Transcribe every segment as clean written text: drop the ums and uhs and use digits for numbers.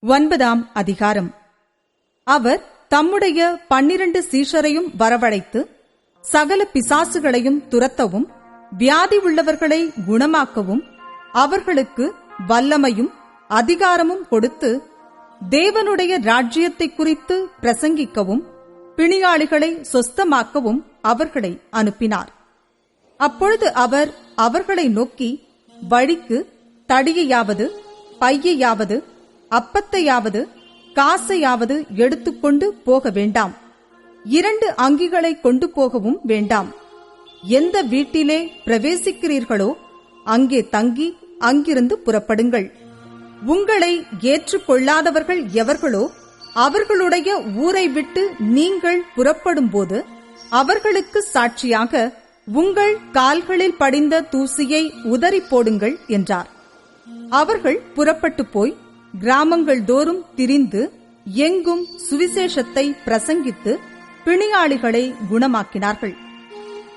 9ஆம் அதிகாரம். அவர் தம்முடைய 12 சீஷரையும் வரவழைத்து சகல பிசாசுகளையும் துரத்தவும் வியாதி உள்ளவர்களை குணமாக்கவும் அவர்களுக்கு வல்லமையும் அதிகாரமும் கொடுத்து தேவனுடைய ராஜ்யத்தை குறித்து பிரசங்கிக்கவும் பிணியாளிகளை சொஸ்தமாக்கவும் அவர்களை அனுப்பினார். அப்பொழுது அவர் அவர்களை நோக்கி, வழிக்கு தடியையாவது பையையாவது அப்பத்தையாவது காசையாவது எடுத்துக்கொண்டு போக வேண்டாம். 2 அங்கிகளை கொண்டு போகவும் வேண்டாம். எந்த வீட்டிலே பிரவேசிக்கிறீர்களோ அங்கே தங்கி அங்கிருந்து புறப்படுங்கள். உங்களை ஏற்றுக்கொள்ளாதவர்கள் எவர்களோ அவர்களுடைய ஊரை விட்டு நீங்கள் புறப்படும்போது அவர்களுக்கு சாட்சியாக உங்கள் கால்களில் படிந்த தூசியை உதறி போடுங்கள் என்றார். அவர்கள் புறப்பட்டு போய் கிராமங்கள் தோறும் திரிந்து எங்கும் சுவிசேஷத்தை பிரசங்கித்து பிணியாளிகளை குணமாக்கினார்கள்.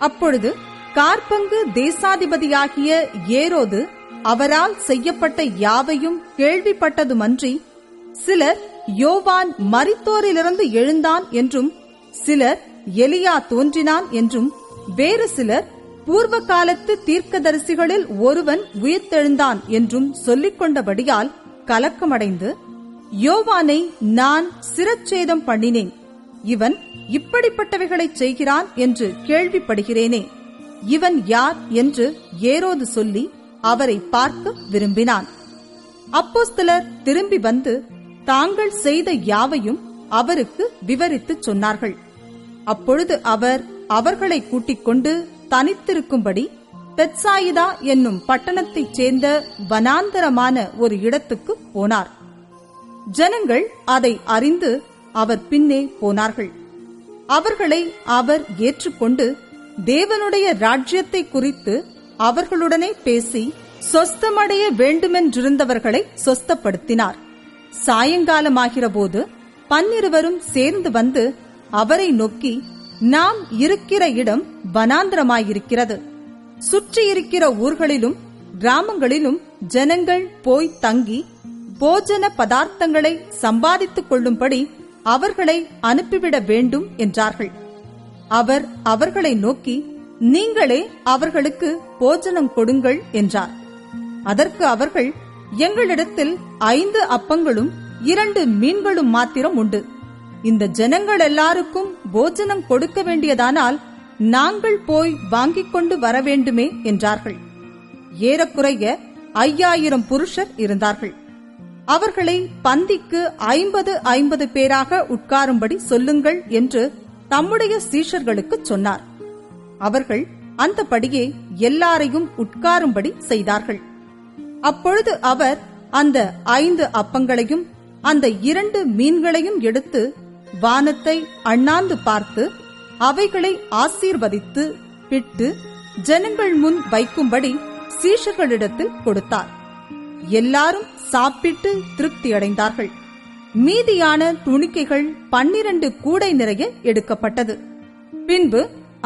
அப்பொழுது காற்பங்கு தேசாதிபதியாகிய ஏரோது அவரால் செய்யப்பட்ட யாவையும் கேள்விப்பட்டதுமன்றி, சிலர் யோவான் மரித்தோரிலிருந்து எழுந்தான் என்றும், சிலர் எலியா தோன்றினான் என்றும், வேறு சிலர் பூர்வ காலத்து தீர்க்கதரிசிகளில் ஒருவன் உயிர்த்தெழுந்தான் என்றும் சொல்லிக் கொண்டபடியால் கலக்கமடைந்து, யோவானை நான் சிரச்சேதம் பண்ணினேன், இவன் இப்படிப்பட்டவைகளைச் செய்கிறான் என்று கேள்விப்படுகிறேனே, இவன் யார் என்று ஏரோது சொல்லி அவரை பார்க்க விரும்பினான். அப்போஸ்தலர் திரும்பி வந்து தாங்கள் செய்த யாவையும் அவருக்கு விவரித்துச் சொன்னார்கள். அப்பொழுது அவர் அவர்களை கூட்டிக் கொண்டு தனித்திருக்கும்படி பெத்சாயிதா என்னும் பட்டணத்தைச் சேர்ந்த வனாந்தரமான ஒரு இடத்துக்கு போனார். ஜனங்கள் அதை அறிந்து அவர் பின்னே போனார்கள். அவர்களை அவர் ஏற்றுக்கொண்டு தேவனுடைய ராஜ்யத்தை குறித்து அவர்களுடனே பேசி சொஸ்தமடைய வேண்டுமென்றிருந்தவர்களை சொஸ்தப்படுத்தினார். சாயங்காலமாகிறபோது 12 சேர்ந்து வந்து அவரை நோக்கி, நாம் இருக்கிற இடம் வனாந்திரமாயிருக்கிறது. சுற்றியிருக்கிற ஊர்களிலும் கிராமங்களிலும் ஜனங்கள் போய் தங்கி போஜன பதார்த்தங்களை சம்பாதித்துக் கொள்ளும்படி அவர்களை அனுப்பிவிட வேண்டும் என்றார்கள். அவர் அவர்களை நோக்கி, நீங்களே அவர்களுக்கு போஜனம் கொடுங்கள் என்றார். அதற்கு அவர்கள், எங்களிடத்தில் 5 அப்பங்களும் 2 மீன்களும் மாத்திரம் உண்டு. இந்த ஜனங்கள் எல்லாருக்கும் போஜனம் கொடுக்க வேண்டியதானால் நாங்கள் போய் வாங்கிக் கொண்டு வர வேண்டுமே என்றார்கள். ஏறக்குறைய 5000 புருஷர் இருந்தார்கள். அவர்களை பந்திக்கு 50 பேராக உட்காரும்படி சொல்லுங்கள் என்று தம்முடைய சீஷர்களுக்கு சொன்னார். அவர்கள் அந்தபடியே எல்லாரையும் உட்காரும்படி செய்தார்கள். அப்பொழுது அவர் அந்த 5 அப்பங்களையும் அந்த 2 மீன்களையும் எடுத்து வானத்தை அண்ணாந்து பார்த்து அவைகளை ஆசீர்வதித்து பிட்டு ஜனங்கள் முன் வைக்கும்படி சீஷர்களிடத்தில் கொடுத்தார். எல்லாரும் சாப்பிட்டு திருப்தியடைந்தார்கள். மீதியான துணிக்கைகள் 12 கூடை நிறைய எடுக்கப்பட்டது. பின்பு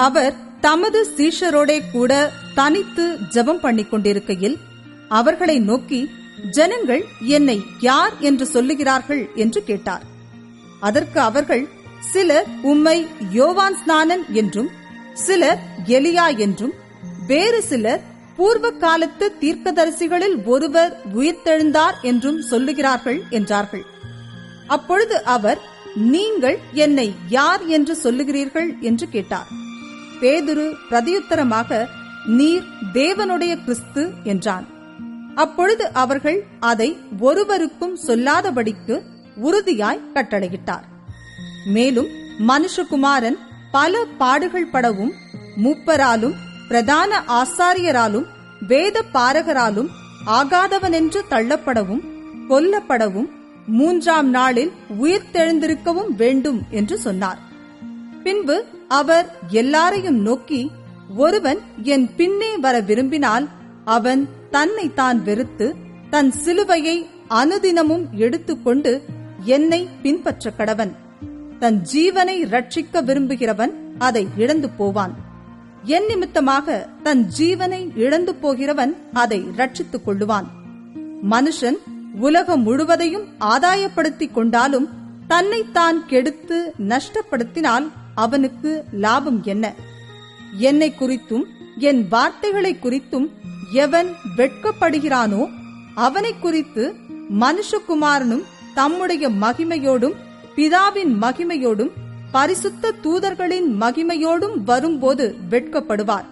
அவர் தமது சீஷரோடே கூட தனித்து ஜெபம் பண்ணிக் கொண்டிருக்கையில் அவர்களை நோக்கி, ஜனங்கள் என்னை யார் என்று சொல்லுகிறார்கள் என்று கேட்டார். அதற்கு அவர்கள், சிலர் உம்மை யோவான் ஸ்நானன் என்றும், சிலர் எலியா என்றும், வேறு சிலர் பூர்வ காலத்து தீர்க்கதரிசிகளில் ஒருவர் உயிர்த்தெழுந்தார் என்றும் சொல்லுகிறார்கள் என்றார்கள். அப்பொழுது அவர், நீங்கள் என்னை யார் என்று சொல்லுகிறீர்கள் என்று கேட்டார். பேதுரு பிரதியுத்தரமாக, நீர் தேவனுடைய கிறிஸ்து என்றான். அப்பொழுது அவர்கள் அதை ஒருவருக்கும் சொல்லாதபடிக்கு உறுதியாய் கட்டளையிட்டார். மேலும் மனுஷகுமாரன் பல பாடுகள் படவும் மூப்பராலும் பிரதான ஆசாரியராலும் வேத பாரகராலும் ஆகாதவனென்று தள்ளப்படவும் கொல்லப்படவும் 3ஆம் நாளில் உயிர்த்தெழுந்திருக்கவும் வேண்டும் என்று சொன்னார். பின்பு அவர் எல்லாரையும் நோக்கி, ஒருவன் என் பின்னே வர விரும்பினால் அவன் தன்னை தான் வெறுத்து தன் சிலுவையை அனுதினமும் எடுத்துக்கொண்டு என்னை பின்பற்ற கடவன். தன் ஜீவனை ரட்சிக்க விரும்புகிறவன் அதை இழந்து போவான். என் நிமித்தமாக தன் ஜீவனை இழந்து போகிறவன் அதை ரட்சித்துக் கொள்ளுவான். மனுஷன் உலகம் முழுவதையும் ஆதாயப்படுத்திக் கொண்டாலும் தன்னைத்தான் கெடுத்து நஷ்டப்படுத்தினால் அவனுக்கு லாபம் என்ன? என்னை குறித்தும் என் வார்த்தைகளை குறித்தும் எவன் வெட்கப்படுகிறானோ அவனை குறித்து மனுஷகுமாரனும் தம்முடைய மகிமையோடும் பிதாவின் மகிமையோடும் பரிசுத்த தூதர்களின் மகிமையோடும் வரும்போது வெட்கப்படுவார்.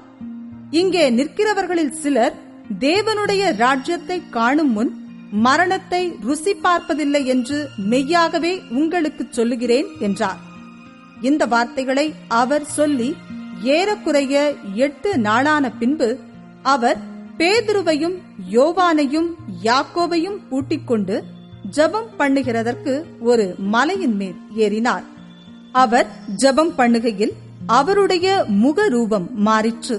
இங்கே நிற்கிறவர்களில் சிலர் தேவனுடைய ராஜ்யத்தை காணும் முன் மரணத்தை ருசி பார்ப்பதில்லை என்று மெய்யாகவே உங்களுக்கு சொல்லுகிறேன் என்றார். இந்த வார்த்தைகளை அவர் சொல்லி ஏறக்குறைய 8 நாளான பின்பு அவர் பேதுருவையும் யோவானையும் யாக்கோபையும் கூட்டிக் கொண்டு ஜெபம் பண்ணுகிறதற்கு ஒரு மலையின் மேல் ஏறினார். அவர் ஜெபம் பண்ணுகையில் அவருடைய முகரூபம் மாறிற்று.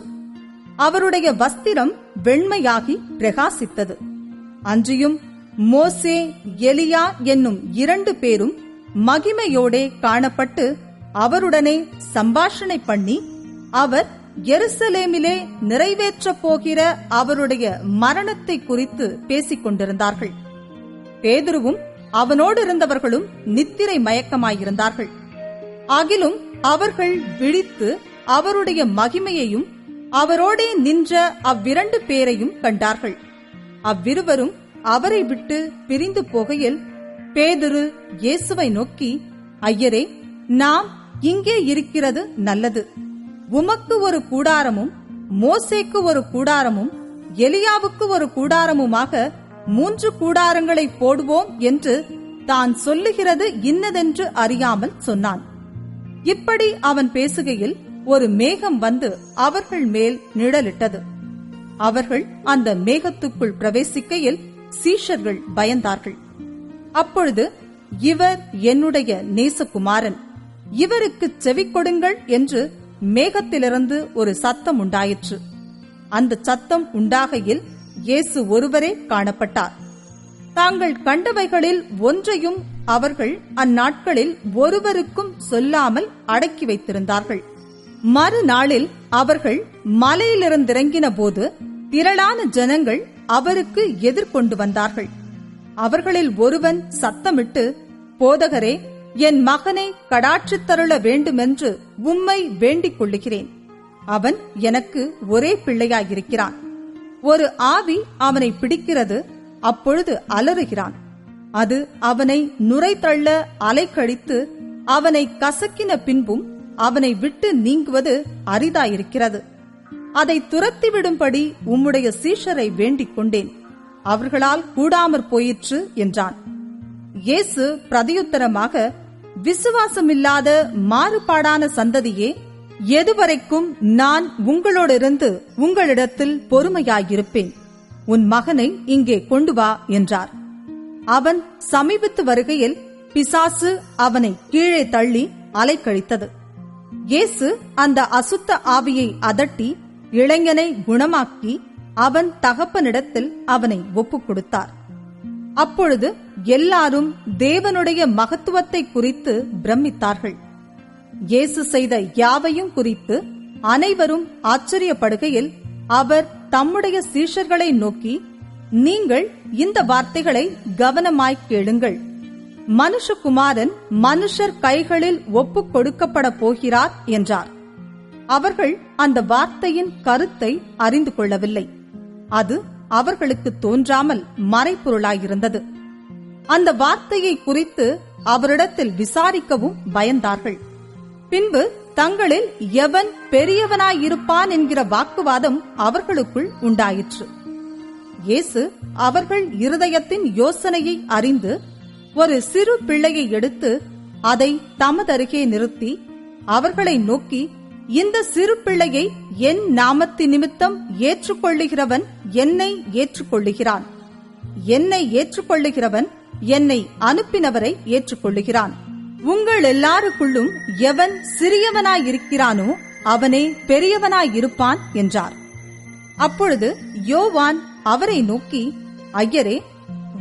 அவருடைய வஸ்திரம் வெண்மையாகி பிரகாசித்தது. அன்றியும் மோசே, எலியா என்னும் 2 பேரும் மகிமையோடே காணப்பட்டு அவருடனே சம்பாஷணை பண்ணி அவர் எருசலேமிலே நிறைவேற்றப் போகிற அவருடைய மரணத்தை குறித்து பேசிக் கொண்டிருந்தார்கள். பேதுருவும் அவனோடு இருந்தவர்களும் நித்திரை மயக்கமாயிருந்தார்கள். ஆகிலும் அவர்கள் விழித்து அவருடைய மகிமையையும் அவரோடே நின்ற அவ்விரண்டு பேரையும் கண்டார்கள். அவ்விருவரும் அவரை விட்டு பிரிந்து போகையில் பேதுரு இயேசுவை நோக்கி, ஐயரே, நாம் இங்கே இருக்கிறது நல்லது. உமக்கு ஒரு கூடாரமும் மோசேக்கு ஒரு கூடாரமும் எலியாவுக்கு ஒரு கூடாரமுமாக 3 கூடாரங்களை போடுவோம் என்று தான் சொல்லுகிறது இன்னதென்று அறியாமல் சொன்னான். இப்படி அவன் பேசுகையில் ஒரு மேகம் வந்து அவர்கள் மேல் நிழலிட்டது. அவர்கள் அந்த மேகத்துக்குள் பிரவேசிக்கையில் சீஷர்கள் பயந்தார்கள். அப்பொழுது, இவர் என்னுடைய நேசகுமாரன், இவருக்கு செவி கொடுங்கள் என்று மேகத்திலிருந்து ஒரு சத்தம் உண்டாயிற்று. அந்த சத்தம் உண்டாகையில் இயேசு ஒருவரே காணப்பட்டார். தாங்கள் கண்டவைகளில் ஒன்றையும் அவர்கள் அந்நாட்களில் ஒருவருக்கும் சொல்லாமல் அடக்கி வைத்திருந்தார்கள். மறுநாளில் அவர்கள் மலையிலிருந்திறங்கின போது திரளான ஜனங்கள் அவருக்கு எதிர்கொண்டு வந்தார்கள். அவர்களில் ஒருவன் சத்தமிட்டு, போதகரே, என் மகனை கடாட்சித்தருள வேண்டுமென்று உம்மை வேண்டிக் கொள்ளுகிறேன். அவன் எனக்கு ஒரே பிள்ளையாயிருக்கிறான். ஒரு ஆவி அவனை பிடிக்கிறது. அப்பொழுது அலறுகிறான். அது அவனை நுரை தள்ள அலைக்கழித்து அவனை கசக்கின பின்பும் அவனை விட்டு நீங்குவது அரிதாயிருக்கிறது. அதை துரத்திவிடும்படி உம்முடைய சீஷரை வேண்டிக் கொண்டேன். அவர்களால் கூடாமற் போயிற்று என்றான். இயேசு பிரதியுத்தரமாக, விசுவாசமில்லாத மாறுபாடான சந்ததியே, எதுவரைக்கும் நான் உங்களோடிருந்து உங்களிடத்தில் பொறுமையாயிருப்பேன்? உன் மகனை இங்கே கொண்டு வா என்றார். அவன் சமீபித்து வருகையில் பிசாசு அவனை கீழே தள்ளி அலைக்கழித்தது. இயேசு அந்த அசுத்த ஆவியை அதட்டி இளைஞனை குணமாக்கி அவன் தகப்பனிடத்தில் அவனை ஒப்புக் கொடுத்தார். அப்பொழுது எல்லாரும் தேவனுடைய மகத்துவத்தை குறித்து பிரமித்தார்கள். இயேசு செய்த யாவையும் குறித்து அனைவரும் ஆச்சரியப்படுகையில் அவர் தம்முடைய சீஷர்களை நோக்கி, நீங்கள் இந்த வார்த்தைகளை கவனமாய் கேளுங்கள். மனுஷகுமாரன் மனுஷர் கைகளில் ஒப்புக் கொடுக்கப்பட போகிறார் என்றார். அவர்கள் அந்த வார்த்தையின் கருத்தை அறிந்து கொள்ளவில்லை. அது அவர்களுக்கு தோன்றாமல் மறைப்பொருளாயிருந்தது. அந்த வார்த்தையை குறித்து அவரிடத்தில் விசாரிக்கவும் பயந்தார்கள். பின்பு தங்களில் எவன் பெரியவனாயிருப்பான் என்கிற வாக்குவாதம் அவர்களுக்குள் உண்டாயிற்று. இயேசு அவர்கள் இருதயத்தின் யோசனையை அறிந்து ஒரு சிறு பிள்ளையை எடுத்து அதை தமதருகே நிறுத்தி அவர்களை நோக்கி, இந்த சிறு பிள்ளையை என் நாமத்தின் நிமித்தம் ஏற்றுக்கொள்ளுகிறவன் என்னை ஏற்றுக்கொள்ளுகிறான். என்னை ஏற்றுக்கொள்ளுகிறவன் என்னை அனுப்பினவரை ஏற்றுக்கொள்ளுகிறான். உங்கள் எல்லாருக்குள்ளும் எவன் சிறியவனாயிருக்கிறானோ அவனே பெரியவனாயிருப்பான் என்றார். அப்பொழுது யோவான் அவரை நோக்கி, ஐயரே,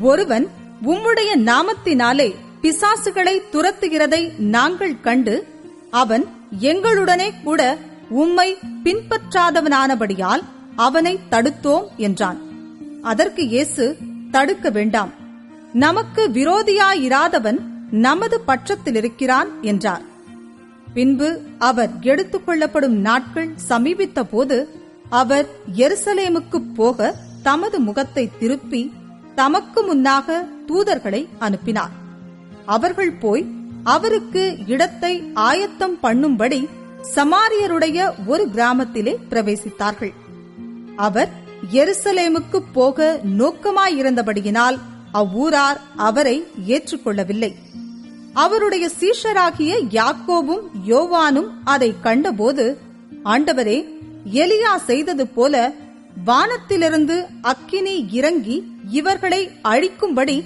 ஒருவன் உம்முடைய நாமத்தினாலே பிசாசுகளை துரத்துகிறதை நாங்கள் கண்டு அவன் எங்களுடனே கூட உம்மை பின்பற்றாதவனானபடியால் அவனை தடுத்தோம் என்றான். அதற்கு இயேசு, தடுக்க வேண்டாம், நமக்கு விரோதியாயிராதவன் நமது பட்சத்தில் இருக்கிறான் என்றார். பின்பு அவர் எடுத்துக் கொள்ளப்படும் நாட்கள் சமீபித்த போது அவர் எருசலேமுக்கு போக தமது முகத்தை திருப்பி தமக்கு முன்னாக தூதர்களை அனுப்பினார். அவர்கள் போய் அவருக்கு இடத்தை ஆயத்தம் பண்ணும்படி சமாரியருடைய ஒரு கிராமத்திலே பிரவேசித்தார்கள். அவர் எருசலேமுக்கு போக நோக்கமாயிருந்தபடியினால் அவ்வூரார் அவரை ஏற்றுக்கொள்ளவில்லை. அவருடைய சீஷராகிய யாக்கோபும் யோவானும் அதை கண்டபோது, ஆண்டவரே, எலியா செய்தது போல வானத்திலிருந்து அக்கினி இறங்கி இவர்களை அழிக்கும்படி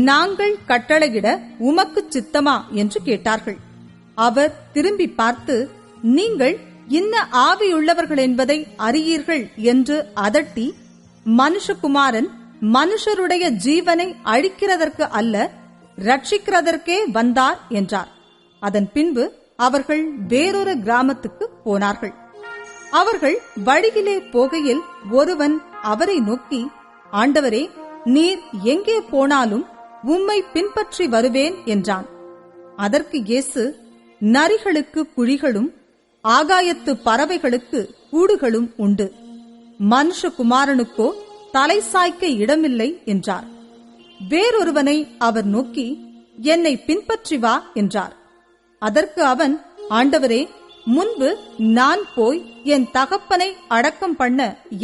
நாங்கள் கட்டளையிட உமக்கு சித்தமா என்று கேட்டார்கள். அவர் திரும்பி பார்த்து, நீங்கள் இன்ன ஆவியுள்ளவர்கள் என்பதை அறியீர்கள் என்று அதட்டி, மனுஷகுமாரன் மனுஷருடைய ஜீவனை அழிக்கிறதற்கு அல்ல, ரட்சிக்கிறதற்கே வந்தார் என்றார். அதன் பின்பு அவர்கள் வேறொரு கிராமத்துக்கு போனார்கள். அவர்கள் வழியிலே போகையில் ஒருவன் அவரை நோக்கி, ஆண்டவரே, நீர் எங்கே போனாலும் உம்மை பின்பற்றி வருவேன் என்றான். அதற்கு இயேசு, நரிகளுக்கு குழிகளும் ஆகாயத்து பறவைகளுக்கு கூடுகளும் உண்டு, மனுஷகுமாரனுக்கோ தலை சாய்க்க இடமில்லை என்றார். வேறொருவனை அவர் நோக்கி, என்னை பின்பற்றி வா என்றார். அதற்கு அவன், ஆண்டவரே, முன்பு நான் போய் என் தகப்பனை அடக்கம் பண்ண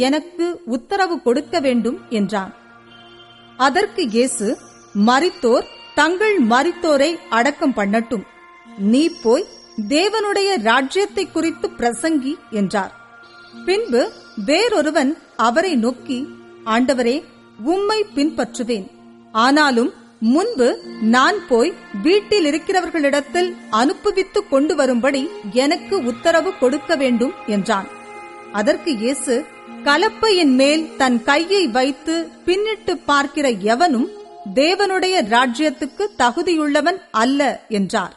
எனக்கு உத்தரவு கொடுக்க வேண்டும் என்றான். அதற்கு இயேசு, மரித்தோர் தங்கள் மரித்தோரை அடக்கம் பண்ணட்டும், நீ போய் தேவனுடைய ராஜ்யத்தை குறித்து பிரசங்கி என்றார். பின்பு வேறொருவன் அவரை நோக்கி, ஆண்டவரே, உம்மை பின்பற்றுவேன், ஆனாலும் முன்பு நான் போய் வீட்டில் இருக்கிறவர்களிடத்தில் அனுப்புவித்து கொண்டு வரும்படி எனக்கு உத்தரவு கொடுக்க வேண்டும் என்றான். அதற்கு இயேசு, கலப்பையின் மேல் தன் கையை வைத்து பின்னிட்டு பார்க்கிற எவனும் தேவனுடைய ராஜ்யத்துக்கு தகுதியுள்ளவன் அல்ல என்றார்.